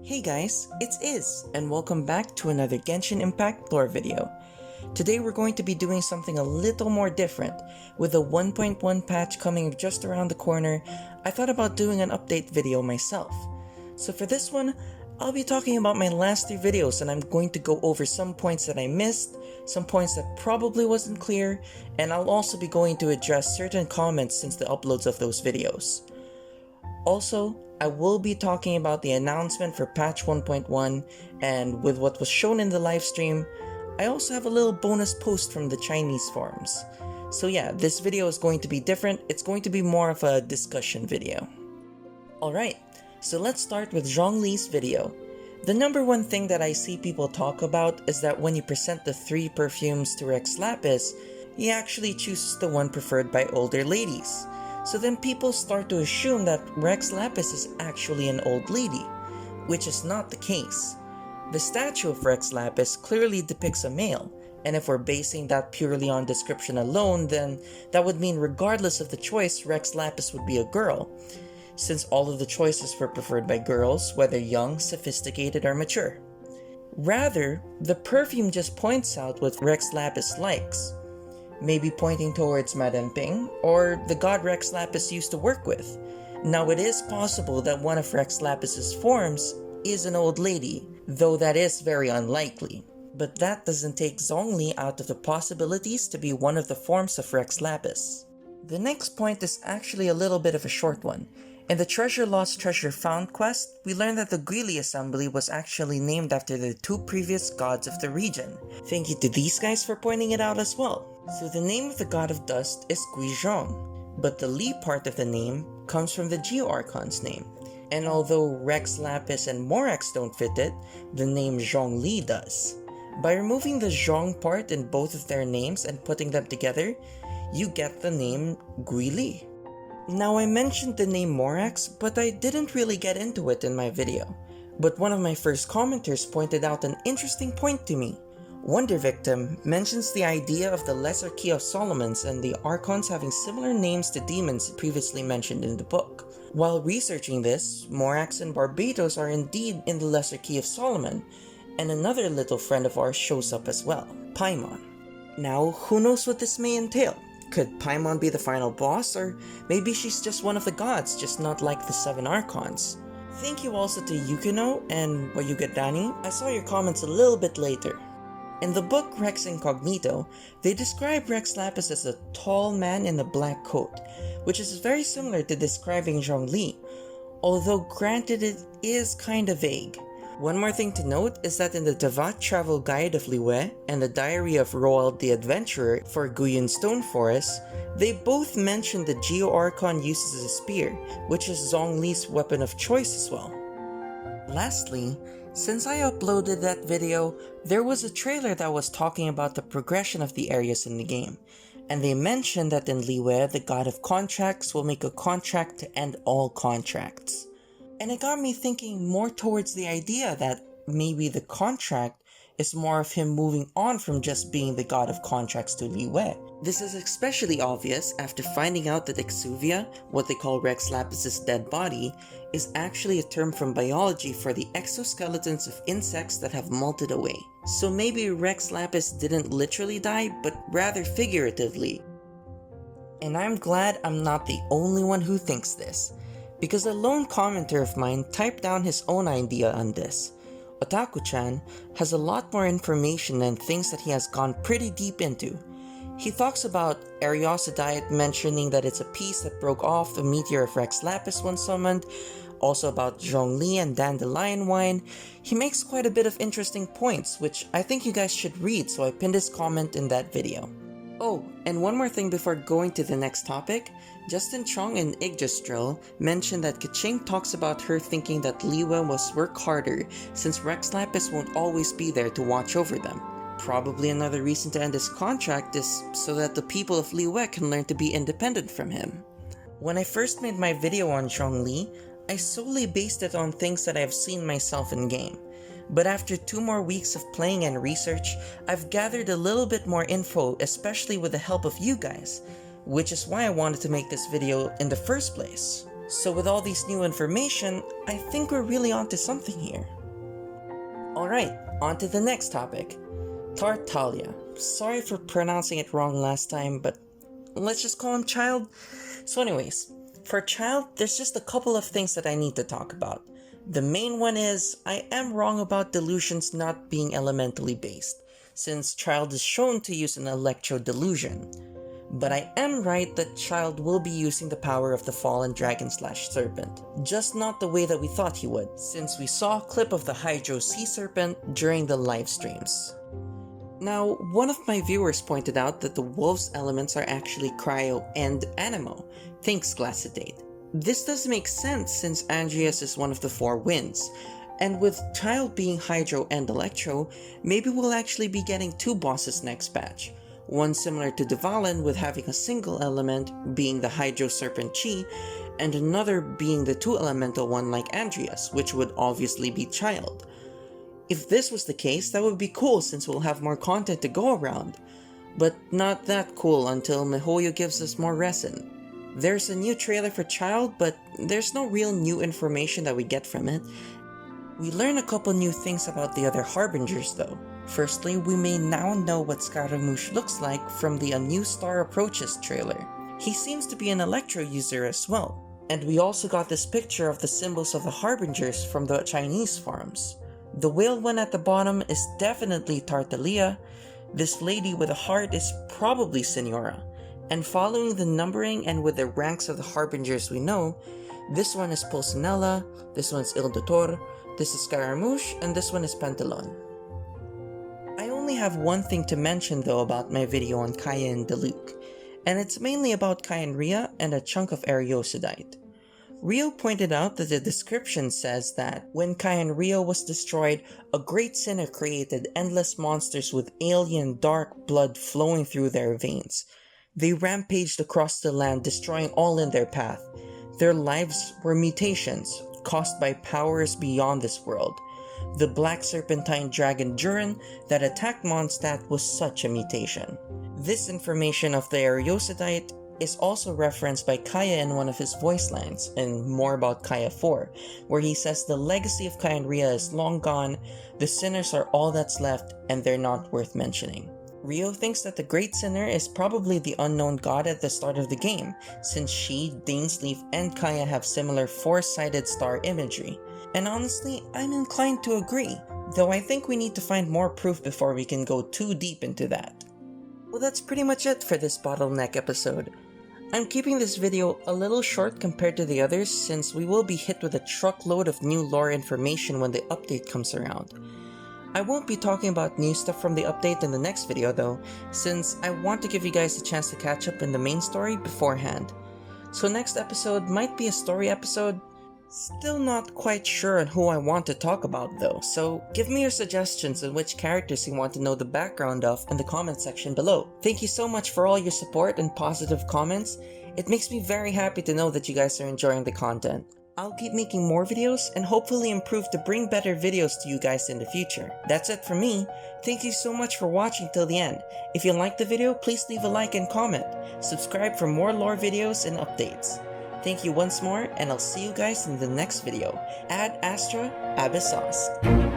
Hey guys, it's Iz, and welcome back to another Genshin Impact lore video. Today we're going to be doing something a little more different. With the 1.1 patch coming just around the corner, I thought about doing an update video myself. So for this one, I'll be talking about my last 3 videos, and I'm going to go over some points that I missed, some points that probably wasn't clear, and I'll also be going to address certain comments since the uploads of those videos. Also, I will be talking about the announcement for patch 1.1, and with what was shown in the livestream, I also have a little bonus post from the Chinese forums. So yeah, this video is going to be different. It's going to be more of a discussion video. Alright, so let's start with Zhongli's video. The number one thing that I see people talk about is that when you present the 3 perfumes to Rex Lapis, he actually chooses the one preferred by older ladies. So then people start to assume that Rex Lapis is actually an old lady, which is not the case. The statue of Rex Lapis clearly depicts a male, and if we're basing that purely on description alone, then that would mean regardless of the choice, Rex Lapis would be a girl, since all of the choices were preferred by girls, whether young, sophisticated, or mature. Rather, the perfume just points out what Rex Lapis likes. Maybe pointing towards Madame Ping, or the god Rex Lapis used to work with. Now it is possible that one of Rex Lapis's forms is an old lady, though that is very unlikely. But that doesn't take Zhongli out of the possibilities to be one of the forms of Rex Lapis. The next point is actually a little bit of a short one. In the Treasure Lost Treasure Found quest, we learned that the Guili Assembly was actually named after the 2 previous gods of the region. Thank you to these guys for pointing it out as well. So the name of the god of dust is Guizhong, but the Li part of the name comes from the Geo-Archon's name. And although Rex Lapis and Morax don't fit it, the name Zhongli does. By removing the Zhong part in both of their names and putting them together, you get the name Guili. Now I mentioned the name Morax, but I didn't really get into it in my video. But one of my first commenters pointed out an interesting point to me. Wonder Victim mentions the idea of the Lesser Key of Solomon's and the Archons having similar names to demons previously mentioned in the book. While researching this, Morax and Barbatos are indeed in the Lesser Key of Solomon, and another little friend of ours shows up as well, Paimon. Now, who knows what this may entail? Could Paimon be the final boss, or maybe she's just one of the gods, just not like the 7 Archons? Thank you also to Yukino and Wayugadani. I saw your comments a little bit later. In the book Rex Incognito, they describe Rex Lapis as a tall man in a black coat, which is very similar to describing Zhongli, although granted it is kinda vague. One more thing to note is that in the Teyvat Travel Guide of Liyue and the Diary of Roald the Adventurer for Guyun Stone Forest, they both mention the Geo-Archon uses a spear, which is Zhongli's weapon of choice as well. Lastly, since I uploaded that video, there was a trailer that was talking about the progression of the areas in the game, and they mentioned that in Liyue, the god of contracts will make a contract to end all contracts. And it got me thinking more towards the idea that maybe the contract is more of him moving on from just being the god of contracts to Liyue. This is especially obvious after finding out that Exuvia, what they call Rex Lapis's dead body, is actually a term from biology for the exoskeletons of insects that have molted away. So maybe Rex Lapis didn't literally die, but rather figuratively. And I'm glad I'm not the only one who thinks this, because a lone commenter of mine typed down his own idea on this. Otaku-chan has a lot more information and things that he has gone pretty deep into. He talks about Ariosodite mentioning that it's a piece that broke off the meteor of Rex Lapis when summoned, also about Zhongli and Dandelion Wine. He makes quite a bit of interesting points, which I think you guys should read, so I pinned his comment in that video. Oh, and one more thing before going to the next topic, Justin Chong and Yggdrasil mentioned that Keqing talks about her thinking that Liyue must work harder since Rex Lapis won't always be there to watch over them. Probably another reason to end his contract is so that the people of Liyue can learn to be independent from him. When I first made my video on Zhongli, I solely based it on things that I've seen myself in game. But after 2 more weeks of playing and research, I've gathered a little bit more info, especially with the help of you guys, which is why I wanted to make this video in the first place. So with all these new information, I think we're really onto something here. Alright, on to the next topic. Tartaglia. Sorry for pronouncing it wrong last time, but let's just call him Childe. So anyways, for Childe, there's just a couple of things that I need to talk about. The main one is, I am wrong about delusions not being elementally based, since Childe is shown to use an electro delusion. But I am right that Childe will be using the power of the fallen dragon/serpent, just not the way that we thought he would, since we saw a clip of the Hydro Sea Serpent during the live streams. Now, one of my viewers pointed out that the wolf's elements are actually cryo and anemo, thanks Glaciate. This does make sense since Andreas is one of the 4 winds, and with Childe being Hydro and Electro, maybe we'll actually be getting 2 bosses next patch. One similar to Dvalin with having a single element being the Hydro Serpent Chi, and another being the 2 elemental one like Andreas, which would obviously be Childe. If this was the case, that would be cool since we'll have more content to go around, but not that cool until MiHoYo gives us more resin. There's a new trailer for Childe, but there's no real new information that we get from it. We learn a couple new things about the other Harbingers though. Firstly, we may now know what Scaramouche looks like from the A New Star Approaches trailer. He seems to be an Electro user as well. And we also got this picture of the symbols of the Harbingers from the Chinese farms. The whale one at the bottom is definitely Tartaglia. This lady with a heart is probably Signora. And following the numbering and with the ranks of the Harbingers we know, this one is Pulcinella, this one's Il Dottore, this is Scaramouche, and this one is Pantalon. I only have one thing to mention though about my video on Kaeya and Diluc, and it's mainly about Kai and Rhea and a chunk of Areosidite. Rio pointed out that the description says that when Kai and Rio was destroyed, a great sinner created endless monsters with alien dark blood flowing through their veins. They rampaged across the land, destroying all in their path. Their lives were mutations, caused by powers beyond this world. The black serpentine dragon Durin that attacked Mondstadt was such a mutation. This information of the Areosidite is also referenced by Kaeya in one of his voice lines, and more about Kaeya 4, where he says the legacy of Kai and Rhea is long gone, the sinners are all that's left, and they're not worth mentioning. Rio thinks that the Great Sinner is probably the unknown god at the start of the game, since she, Dainsleif, and Kaeya have similar 4-sided star imagery. And honestly, I'm inclined to agree, though I think we need to find more proof before we can go too deep into that. Well, that's pretty much it for this bottleneck episode. I'm keeping this video a little short compared to the others since we will be hit with a truckload of new lore information when the update comes around. I won't be talking about new stuff from the update in the next video though, since I want to give you guys a chance to catch up in the main story beforehand. So next episode might be a story episode. Still not quite sure on who I want to talk about though, so give me your suggestions on which characters you want to know the background of in the comment section below. Thank you so much for all your support and positive comments. It makes me very happy to know that you guys are enjoying the content. I'll keep making more videos and hopefully improve to bring better videos to you guys in the future. That's it from me. Thank you so much for watching till the end. If you liked the video, please leave a like and comment. Subscribe for more lore videos and updates. Thank you once more, and I'll see you guys in the next video. Ad Astra Abyssos.